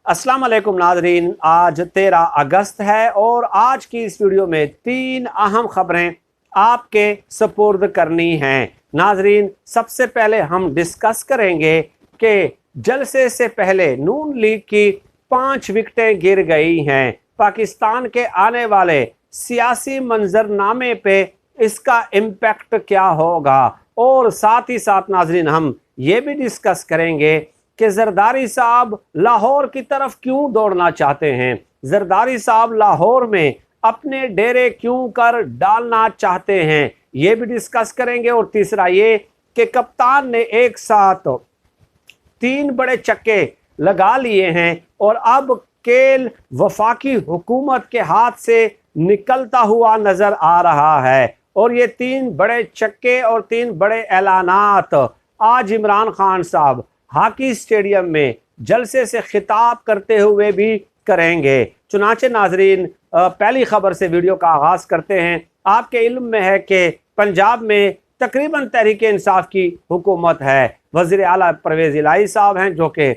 अस्सलाम वालेकुम नाजरीन, आज 13 अगस्त है और आज की इस वीडियो में 3 अहम खबरें आपके सपुर्द करनी हैं। नाजरीन, सबसे पहले हम डिस्कस करेंगे कि जलसे से पहले नून लीग की 5 विकेटें गिर गई हैं। पाकिस्तान के आने वाले सियासी मंजरनामे पे इसका इम्पैक्ट क्या होगा, और साथ ही साथ नाजरीन हम ये भी डिस्कस करेंगे कि जरदारी साहब लाहौर की तरफ क्यों दौड़ना चाहते हैं, जरदारी साहब लाहौर में अपने डेरे क्यों कर डालना चाहते हैं, ये भी डिस्कस करेंगे। और तीसरा ये कि कप्तान ने एक साथ 3 बड़े चक्के लगा लिए हैं और अब केल वफाकी हुकूमत के हाथ से निकलता हुआ नजर आ रहा है। और ये 3 बड़े चक्के और 3 बड़े ऐलानात आज इमरान खान साहब हॉकी स्टेडियम में जलसे से खिताब करते हुए भी करेंगे। चुनाचे नाजरीन, पहली खबर से वीडियो का आगाज करते हैं। आपके इल्म में है कि पंजाब में तकरीबन तहरीक इंसाफ की हुकूमत है। वज़ीर आला परवेज़ इलाही साहब हैं जो कि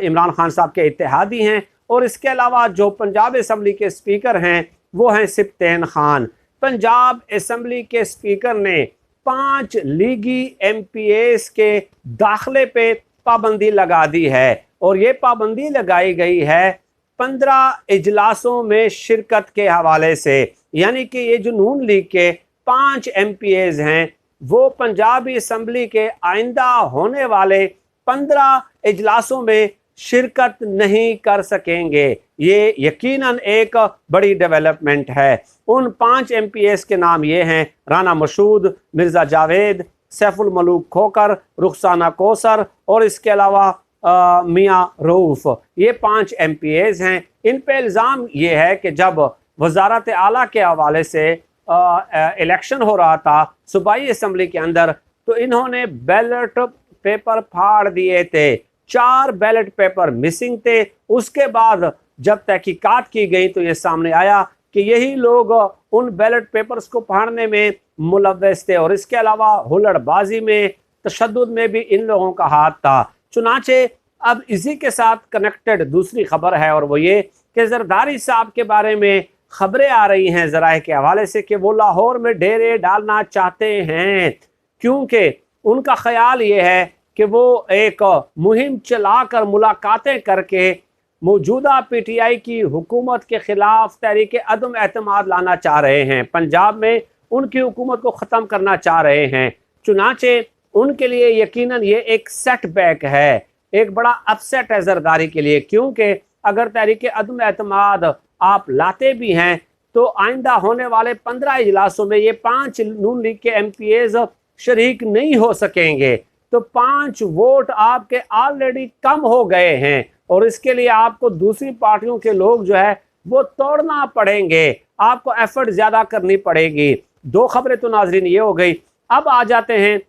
इमरान खान साहब के इत्तेहादी हैं, और इसके अलावा जो पंजाब असम्बली के स्पीकर हैं वो हैं सिप्तेन खान। पंजाब असम्बली के स्पीकर ने 5 लीगी MPAs के दाखिले पे पाबंदी लगा दी है, और ये पाबंदी लगाई गई है 15 इजलासों में शिरकत के हवाले से। यानी कि ये जो नून लीग के 5 MPAs हैं वो पंजाबी असम्बली के आइंदा होने वाले 15 इजलासों में शिरकत नहीं कर सकेंगे। ये यकीनन एक बड़ी डेवलपमेंट है। उन 5 MPAs के नाम ये हैं: राना मसूद, मिर्ज़ा जावेद, सैफुल मलूक खोकर, रुखसाना कौसर और इसके अलावा मियाँ रऊफ़। ये 5 MPAs हैं। इन पे इल्ज़ाम ये है कि जब वजारत आला के हवाले से इलेक्शन हो रहा था सूबाई असम्बली के अंदर, तो इन्होंने बैलेट पेपर फाड़ दिए थे। 4 बैलेट पेपर मिसिंग थे। उसके बाद जब तहकीकात की गई तो ये सामने आया कि यही लोग उन बैलेट पेपर्स को फाड़ने में मुलव्वस थे, और इसके अलावा हुल्लड़बाजी में, तशद्दुद में भी इन लोगों का हाथ था। चुनाचे अब इसी के साथ कनेक्टेड दूसरी खबर है, और वो ये कि जरदारी साहब के बारे में खबरें आ रही हैं ज़राए के हवाले से कि वो लाहौर में डेरे डालना चाहते हैं, क्योंकि उनका ख्याल ये है कि वो एक मुहिम चलाकर मुलाकातें करके मौजूदा PTI की हुकूमत के ख़िलाफ़ तहरीक अदम एतमाद लाना चाह रहे हैं। पंजाब में उनकी हुकूमत को ख़त्म करना चाह रहे हैं। चुनाचे उनके लिए यकीनन ये एक सेटबैक है, एक बड़ा अपसेट है जरदारी के लिए, क्योंकि अगर तहरीक अदम एतमाद आप लाते भी हैं तो आइंदा होने वाले 15 इजलासों में ये 5 नून लीग के MPAs शरीक नहीं हो सकेंगे। तो 5 वोट आपके ऑलरेडी कम हो गए हैं, और इसके लिए आपको दूसरी पार्टियों के लोग जो है वो तोड़ना पड़ेंगे, आपको एफर्ट ज़्यादा करनी पड़ेगी। 2 खबरें तो नाजरीन ये हो गई। अब आ जाते हैं,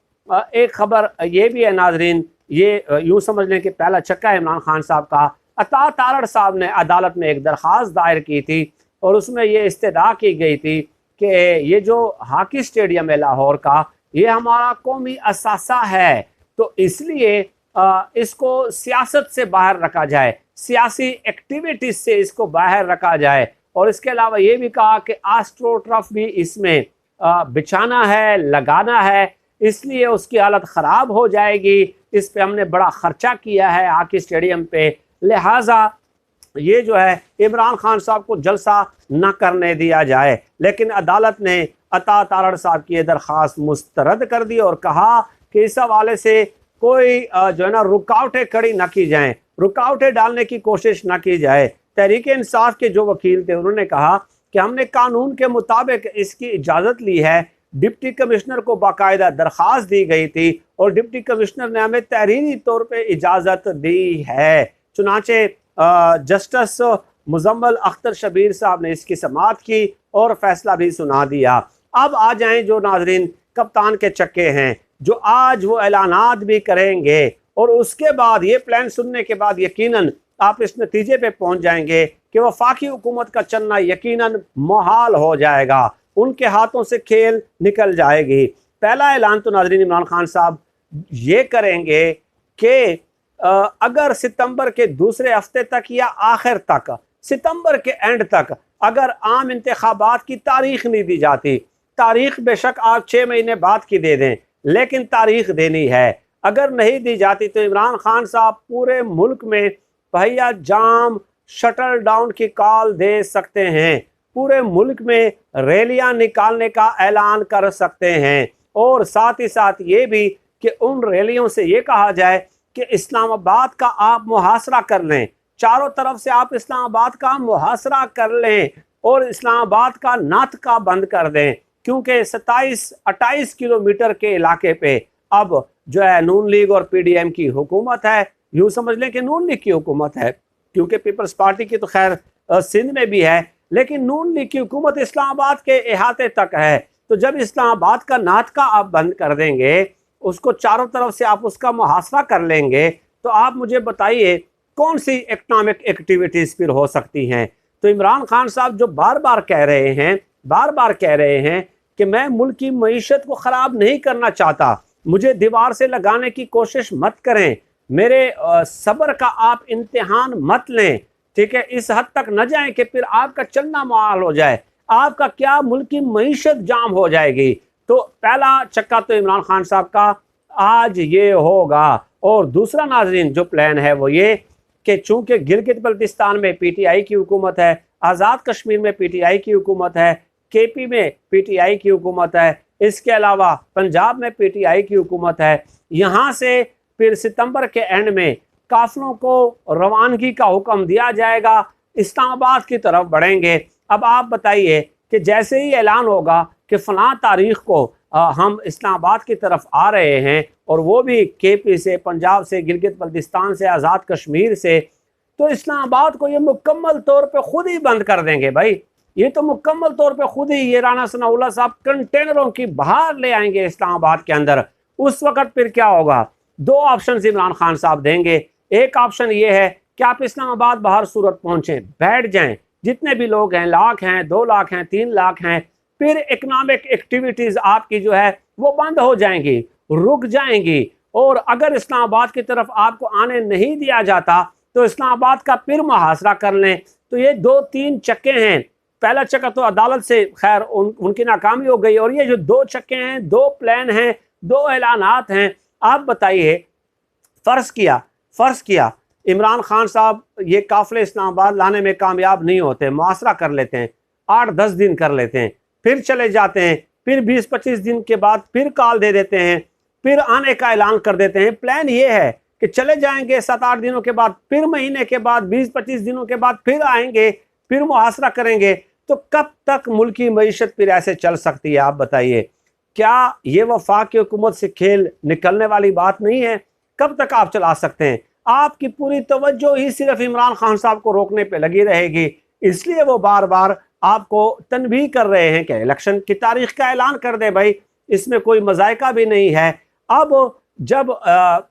एक खबर ये भी है नाजरीन, ये यूँ समझ लें कि पहला छक्का है इमरान खान साहब का। अता तारड़ साहब ने अदालत में एक दरख्वास्त दायर की थी, और उसमें ये इस्तदा की गई थी कि ये जो हॉकी स्टेडियम है लाहौर का, ये हमारा कौमी असासा है, तो इसलिए इसको सियासत से बाहर रखा जाए, सियासी एक्टिविटीज से इसको बाहर रखा जाए। और इसके अलावा ये भी कहा कि एस्ट्रोटर्फ भी इसमें बिछाना है, लगाना है, इसलिए उसकी हालत ख़राब हो जाएगी। इस पे हमने बड़ा ख़र्चा किया है हॉकी स्टेडियम पे, लिहाजा ये जो है इमरान खान साहब को जलसा न करने दिया जाए। लेकिन अदालत ने अता तारड़ साहब की दरख्वास्त मुस्तरद कर दी और कहा कि इस हवाले से कोई जो है ना रुकावटें खड़ी ना की जाएं, रुकावटें डालने की कोशिश ना की जाए। तहरीक इंसाफ के जो वकील थे उन्होंने कहा कि हमने कानून के मुताबिक इसकी इजाज़त ली है, डिप्टी कमिश्नर को बाकायदा दरख्वास्त दी गई थी और डिप्टी कमिश्नर ने हमें तहरीरी तौर पे इजाज़त दी है। चुनाचे जस्टिस मुजम्मल अख्तर शबीर साहब ने इसकी समाअत की और फैसला भी सुना दिया। अब आ जाएं जो नाजरीन कप्तान के चक्के हैं, जो आज वो ऐलानात भी करेंगे, और उसके बाद ये प्लान सुनने के बाद यकीनन आप इस नतीजे पे पहुंच जाएंगे कि वफाकी हुकूमत का चलना यकीनन मुहाल हो जाएगा, उनके हाथों से खेल निकल जाएगी। पहला ऐलान तो नाजरीन इमरान खान साहब ये करेंगे कि अगर सितंबर के दूसरे हफ्ते तक या आखिर तक, सितंबर के एंड तक अगर आम इंतखाबात की तारीख नहीं दी जाती, तारीख बेशक आप 6 महीने बाद की दे दें, लेकिन तारीख देनी है। अगर नहीं दी जाती तो इमरान खान साहब पूरे मुल्क में भैया जाम, शटल डाउन की कॉल दे सकते हैं, पूरे मुल्क में रैलियां निकालने का ऐलान कर सकते हैं, और साथ ही साथ ये भी कि उन रैलियों से ये कहा जाए कि इस्लामाबाद का आप मुहासरा कर लें, चारों तरफ से आप इस्लामाबाद का मुहासरा कर लें और इस्लामाबाद का नाथका बंद कर दें, क्योंकि 27-28 किलोमीटर के इलाके पे अब जो है नून लीग और पीडीएम की हुकूमत है। यूँ समझ लें कि नून लीग की हुकूमत है, क्योंकि पीपल्स पार्टी की तो खैर सिंध में भी है, लेकिन नून लीग की हुकूमत इस्लामाबाद के अहाते तक है। तो जब इस्लामाबाद का नाथका आप बंद कर देंगे, उसको चारों तरफ से आप उसका मुहासरा कर लेंगे, तो आप मुझे बताइए कौन सी इकनॉमिक एक्टिविटीज़ फिर हो सकती हैं। तो इमरान खान साहब जो बार बार कह रहे हैं कि मैं मुल्क की मईशत को ख़राब नहीं करना चाहता, मुझे दीवार से लगाने की कोशिश मत करें, मेरे सब्र का आप इम्तिहान मत लें, ठीक है, इस हद तक न जाएं कि फिर आपका चलना मुहाल हो जाए, आपका क्या मुल्क की मईशत जाम हो जाएगी। तो पहला चक्का तो इमरान खान साहब का आज ये होगा। और दूसरा नाजरीन जो प्लान है वो ये कि चूँकि गिलगित बल्तिस्तान में पीटीआई की हुकूमत है, आज़ाद कश्मीर में पीटीआई की हुकूमत है, केपी में पीटीआई की हुकूमत है, इसके अलावा पंजाब में पीटीआई की हुकूमत है, यहाँ से फिर सितंबर के एंड में काफिलों को रवानगी का हुक्म दिया जाएगा, इस्लामाबाद की तरफ बढ़ेंगे। अब आप बताइए कि जैसे ही ऐलान होगा कि फ़लाँ तारीख को हम इस्लामाबाद की तरफ आ रहे हैं, और वो भी केपी से, पंजाब से, गिलगित बल्तिस्तान से, आज़ाद कश्मीर से, तो इस्लामाबाद को ये मुकम्मल तौर पे खुद ही बंद कर देंगे भाई। ये तो मुकम्मल तौर पे खुद ही ये राना सनाउल्लाह साहब कंटेनरों की बहार ले आएंगे इस्लामाबाद के अंदर। उस वक़्त फिर क्या होगा, दो ऑप्शन इमरान खान साहब देंगे। एक ऑप्शन ये है कि आप इस्लामाबाद बाहर सूरत पहुँचें, बैठ जाएँ, जितने भी लोग हैं, लाख हैं, 2 लाख हैं, 3 लाख हैं, फिर इकनॉमिक एक्टिविटीज़ आपकी जो है वो बंद हो जाएंगी, रुक जाएंगी। और अगर इस्लामाबाद की तरफ आपको आने नहीं दिया जाता तो इस्लामाबाद का फिर मुहासरा कर लें। तो ये 2-3 चक्के हैं। पहला चक्का तो अदालत से खैर उनकी नाकामी हो गई, और ये जो 2 चक्के हैं, 2 प्लान हैं, 2 ऐलानात हैं। आप बताइए, फ़र्ज़ किया इमरान खान साहब ये काफ़िले इस्लामाबाद लाने में कामयाब नहीं होते, मुआसरा कर लेते हैं, 8-10 दिन कर लेते हैं, फिर चले जाते हैं, फिर 20-25 दिन के बाद फिर कॉल दे देते हैं, फिर आने का ऐलान कर देते हैं। प्लान ये है कि चले जाएंगे, 7-8 दिनों के बाद, फिर महीने के बाद, 20-25 दिनों के बाद फिर आएंगे, फिर मुहासरा करेंगे। तो कब तक मुल्क की मईशत फिर ऐसे चल सकती है? आप बताइए, क्या ये वफाक हुकूमत से खेल निकलने वाली बात नहीं है? कब तक आप चला सकते हैं? आपकी पूरी तवज्जो ही सिर्फ इमरान खान साहब को रोकने पे लगी रहेगी, इसलिए वो बार बार आपको तनबीह कर रहे हैं कि इलेक्शन की तारीख का ऐलान कर दे भाई, इसमें कोई मजायका भी नहीं है। अब जब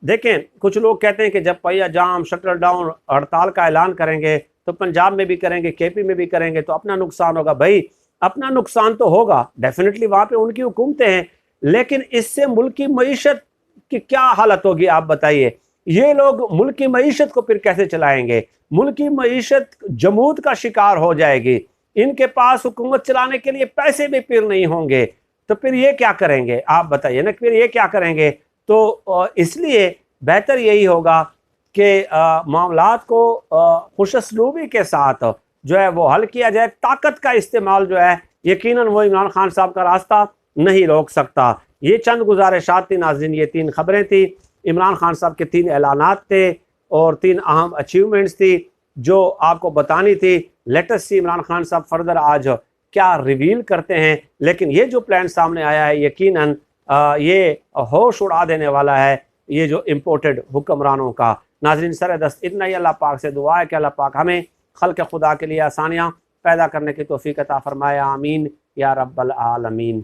देखें, कुछ लोग कहते हैं कि जब पहिया जाम, शटल डाउन, हड़ताल का ऐलान करेंगे तो पंजाब में भी करेंगे, केपी में भी करेंगे, तो अपना नुकसान होगा। भाई अपना नुकसान तो होगा, डेफिनेटली वहाँ पे उनकी हुकूमतें हैं, लेकिन इससे मुल्क की मईशत की क्या हालत होगी? आप बताइए। ये लोग मुल्क की मईशत को फिर कैसे चलाएंगे? मुल्क की मईशत जमूद का शिकार हो जाएगी, इनके पास हुकूमत चलाने के लिए पैसे भी फिर नहीं होंगे, तो फिर ये क्या करेंगे? आप बताइए ना, फिर ये क्या करेंगे? तो इसलिए बेहतर यही होगा कि मामलात को खुशअस्लूबी के साथ जो है वो हल किया जाए। ताकत का इस्तेमाल जो है यकीनन वो इमरान खान साहब का रास्ता नहीं रोक सकता। ये चंद गुजारिशात थी नाज़रीन, ये 3 खबरें थी, इमरान खान साहब के 3 ऐलानात थे और 3 अहम अचीवमेंट्स थी जो आपको बतानी थी। लेटेस्ट सी इमरान खान साहब फर्दर आज क्या रिवील करते हैं, लेकिन ये जो प्लान सामने आया है यकीनन ये होश उड़ा देने वाला है, ये जो इम्पोर्टेड हुक्मरानों का। नाज़रीन सरदस्त इतना ही अल्लाह पाक से दुआ है कि अल्लाह पाक हमें खल्क़ खुदा के लिए आसानियाँ पैदा करने की तौफ़ीक़ अता फ़रमाए। आमीन या रब्बल आलमीन।